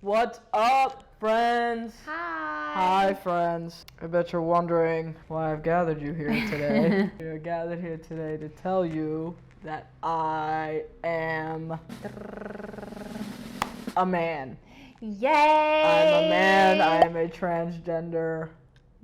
What's up, friends? Hi. Hi, friends. I bet you're wondering why I've gathered you here today. We're gathered here today to tell you that I am a man. Yay! I'm a man. I am a transgender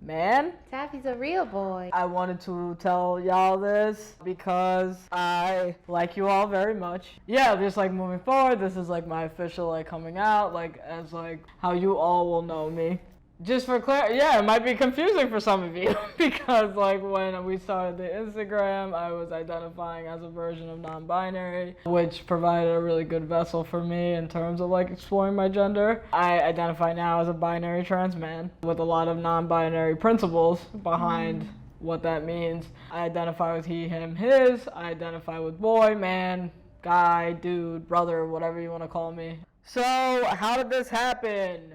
man. Safi's a real boy. I wanted to tell y'all this because I like you all very much. Yeah, just like moving forward, this is like my official like coming out, like as like how you all will know me. Just for clarity, yeah, it might be confusing for some of you because like when we started the Instagram, I was identifying as a version of non-binary, which provided a really good vessel for me in terms of like exploring my gender. I identify now as a binary trans man with a lot of non-binary principles behind what that means. I identify with he, him, his. I identify with boy, man, guy, dude, brother, whatever you want to call me. So how did this happen?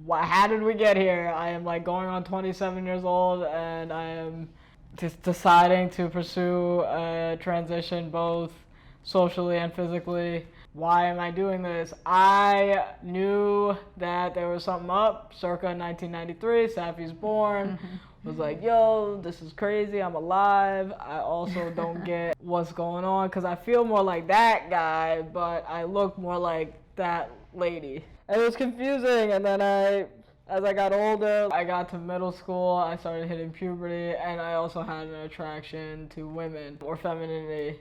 How did we get here? I am like going on 27 years old and I am just deciding to pursue a transition both socially and physically. Why am I doing this? I knew that there was something up circa 1993. Safi's born. Was like, yo, this is crazy. I'm alive. I also don't get what's going on because I feel more like that guy, but I look more like that lady. And it was confusing, and then as I got older, I got to middle school, I started hitting puberty, and I also had an attraction to women or femininity.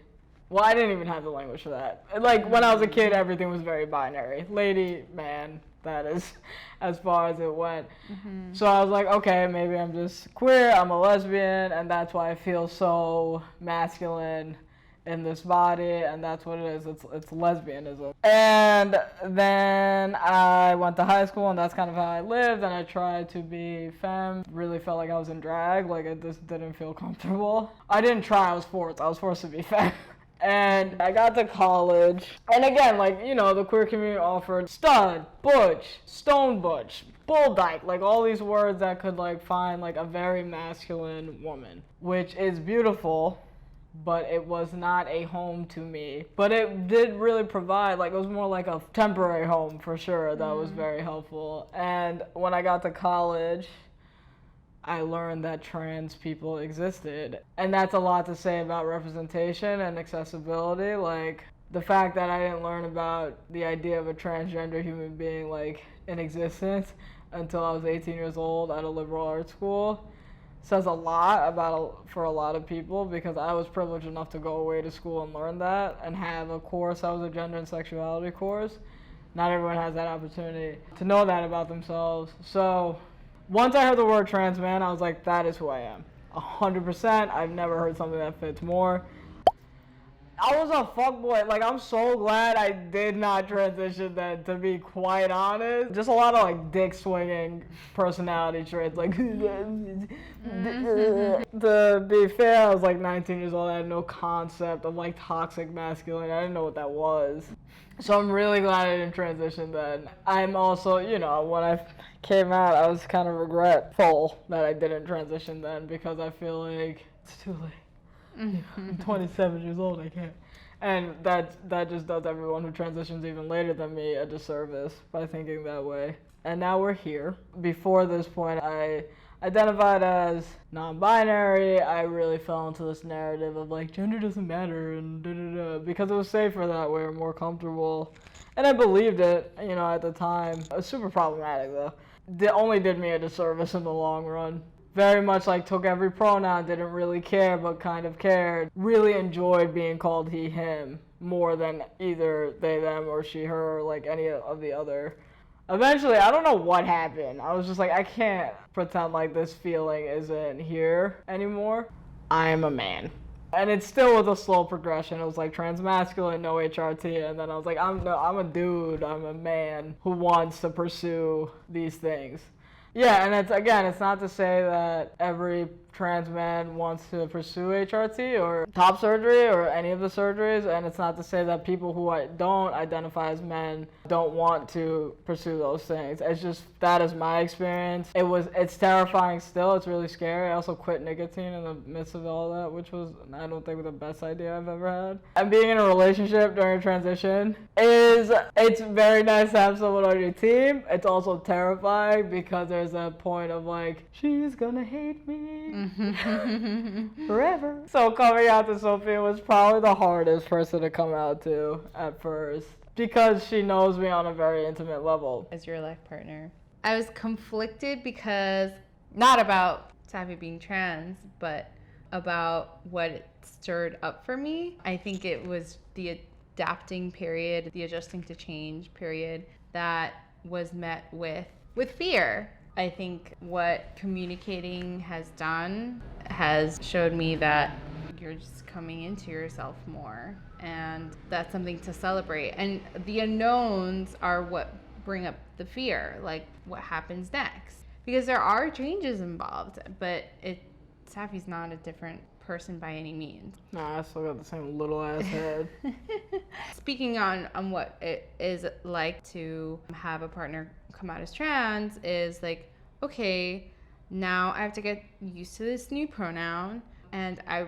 Well, I didn't even have the language for that. Like, when I was a kid, everything was very binary. Lady, man, that is as far as it went. So I was like, okay, maybe I'm just queer, I'm a lesbian, and that's why I feel so masculine in this body, and that's what it is. It's lesbianism. And then I went to high school, and that's kind of how I lived, and I tried to be femme. Really felt like I was in drag, like I just didn't feel comfortable. I didn't try, I was forced to be femme. And I got to college, and again, like, you know, the queer community offered stud, butch, stone butch, bull dyke, like all these words that could like find like a very masculine woman, which is beautiful. But it was not a home to me. But it did really provide, like, it was more like a temporary home for sure. That was very helpful. And when I got to college, I learned that trans people existed. And that's a lot to say about representation and accessibility. Like, the fact that I didn't learn about the idea of a transgender human being, like, in existence until I was 18 years old at a liberal arts school says a lot for a lot of people, because I was privileged enough to go away to school and learn that and have a course that was a gender and sexuality course. Not everyone has that opportunity to know that about themselves. So once I heard the word trans man, I was like, that is who I am. 100%. I've never heard something that fits more. I was a fuckboy. Like, I'm so glad I did not transition then, to be quite honest. Just a lot of, like, dick swinging personality traits. Like, to be fair, I was, like, 19 years old. I had no concept of, like, toxic masculinity. I didn't know what that was. So I'm really glad I didn't transition then. I'm also, you know, when I came out, I was kind of regretful that I didn't transition then, because I feel like it's too late. I'm 27 years old, I can't. And that just does everyone who transitions even later than me a disservice by thinking that way. And now we're here. Before this point, I identified as non-binary. I really fell into this narrative of like, gender doesn't matter and da-da-da, because it was safer that way or more comfortable. And I believed it, you know, at the time. It was super problematic though. It only did me a disservice in the long run. Very much like took every pronoun, didn't really care, but kind of cared. Really enjoyed being called he, him, more than either they, them, or she, her, or like any of the other. Eventually, I don't know what happened. I was just like, I can't pretend like this feeling isn't here anymore. I am a man. And it's still with a slow progression. It was like transmasculine, no HRT, and then I was like, I'm a dude, I'm a man who wants to pursue these things. Yeah, and it's not to say that every trans man wants to pursue HRT or top surgery or any of the surgeries, and it's not to say that people who don't identify as men don't want to pursue those things. It's just that is my experience. It's terrifying still. It's really scary. I also quit nicotine in the midst of all that, which was, I don't think, the best idea I've ever had. And being in a relationship during a transition it's very nice to have someone on your team. It's also terrifying because there's a point of like, she's gonna hate me forever. So coming out to Sophia was probably the hardest person to come out to at first because she knows me on a very intimate level. As your life partner, I was conflicted because not about Safi being trans, but about what it stirred up for me. I think it was the adapting period, the adjusting to change period that was met with fear. I think what communicating has done has showed me that you're just coming into yourself more, and that's something to celebrate. And the unknowns are what bring up the fear, like what happens next, because there are changes involved, but Safi's not a different person by any means. Nah, I still got the same little ass head. Speaking on what it is like to have a partner come out as trans is like, okay, now I have to get used to this new pronoun, and I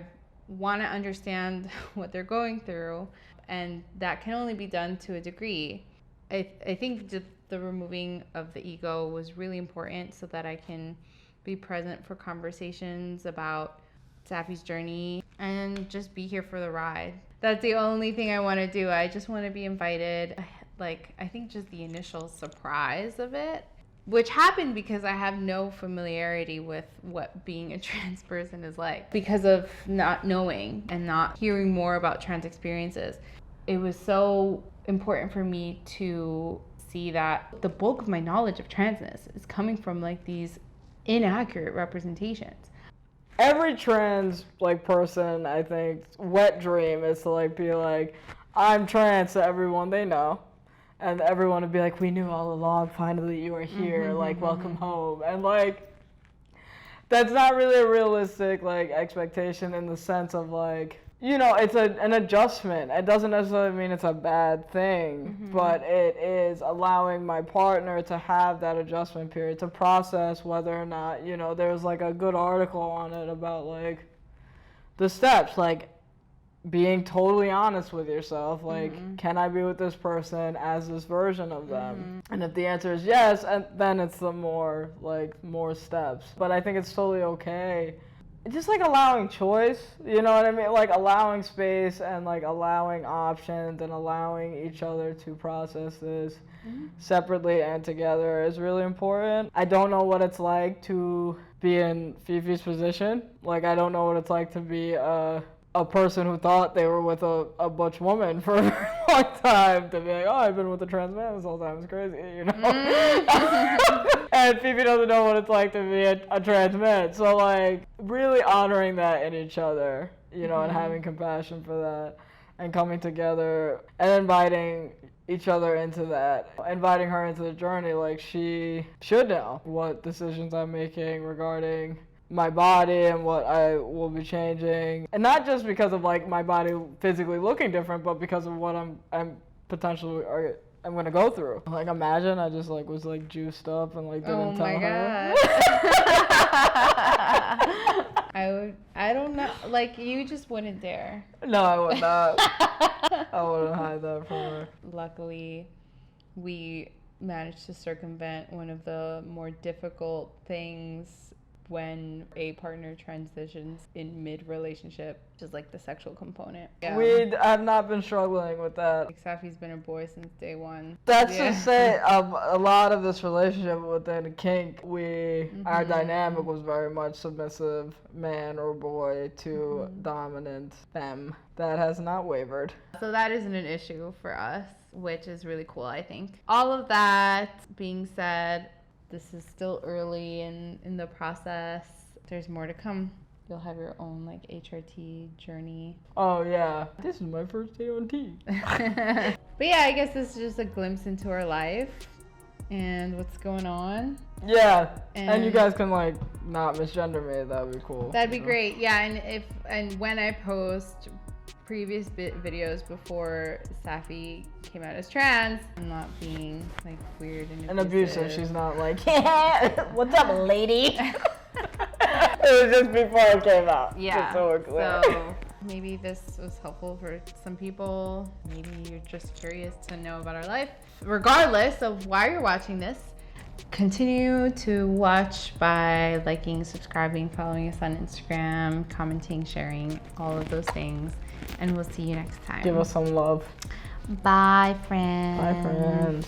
want to understand what they're going through, and that can only be done to a degree. I think the removing of the ego was really important so that I can be present for conversations about Safi's journey and just be here for the ride. That's the only thing I want to do. I just want to be invited. Like, I think just the initial surprise of it, which happened because I have no familiarity with what being a trans person is like because of not knowing and not hearing more about trans experiences. It was so important for me to see that the bulk of my knowledge of transness is coming from like these inaccurate representations. Every trans person, I think, wet dream is to be like, I'm trans to everyone they know, and everyone would be like, we knew all along, finally you are here, welcome home. And that's not really a realistic expectation in the sense of it's an adjustment. It doesn't necessarily mean it's a bad thing, but it is allowing my partner to have that adjustment period to process whether or not, there's a good article on it about the steps, being totally honest with yourself, can I be with this person as this version of them? And if the answer is yes, and then it's the more steps. But I think it's totally okay. Just allowing choice, you know what I mean? Allowing space and allowing options and allowing each other to process this separately and together is really important. I don't know what it's like to be in Fifi's position. I don't know what it's like to be a person who thought they were with a butch woman for a very long time, to be like, oh, I've been with a trans man this whole time. It's crazy, you know? And Fifi doesn't know what it's like to be a trans man. So, really honoring that in each other, and having compassion for that, and coming together and inviting each other into that, inviting her into the journey. She should know what decisions I'm making regarding my body and what I will be changing, and not just because of my body physically looking different, but because of what I'm potentially I'm gonna go through. Imagine I just was juiced up and didn't tell her. I don't know, you just wouldn't dare. No, I would not. I wouldn't hide that from her. Luckily, we managed to circumvent one of the more difficult things when a partner transitions in mid-relationship, which is the sexual component. Yeah. We have not been struggling with that. Safi's been a boy since day one. That's to say, a lot of this relationship within kink, our dynamic was very much submissive man or boy to dominant femme. That has not wavered. So that isn't an issue for us, which is really cool, I think. All of that being said, this is still early in the process. There's more to come. You'll have your own HRT journey. Oh yeah, this is my first day on T. But yeah, I guess this is just a glimpse into our life. and what's going on. Yeah, and you guys can like not misgender me. That'd be cool. That'd be great. Yeah, and when I post previous videos before Safi came out as trans, I'm not being like weird and abusive. She's not like, what's up, lady? It was just before it came out. Yeah. So maybe this was helpful for some people. Maybe you're just curious to know about our life. Regardless of why you're watching this, continue to watch by liking, subscribing, following us on Instagram, commenting, sharing, all of those things. And we'll see you next time. Give us some love. Bye, friends. Bye, friends.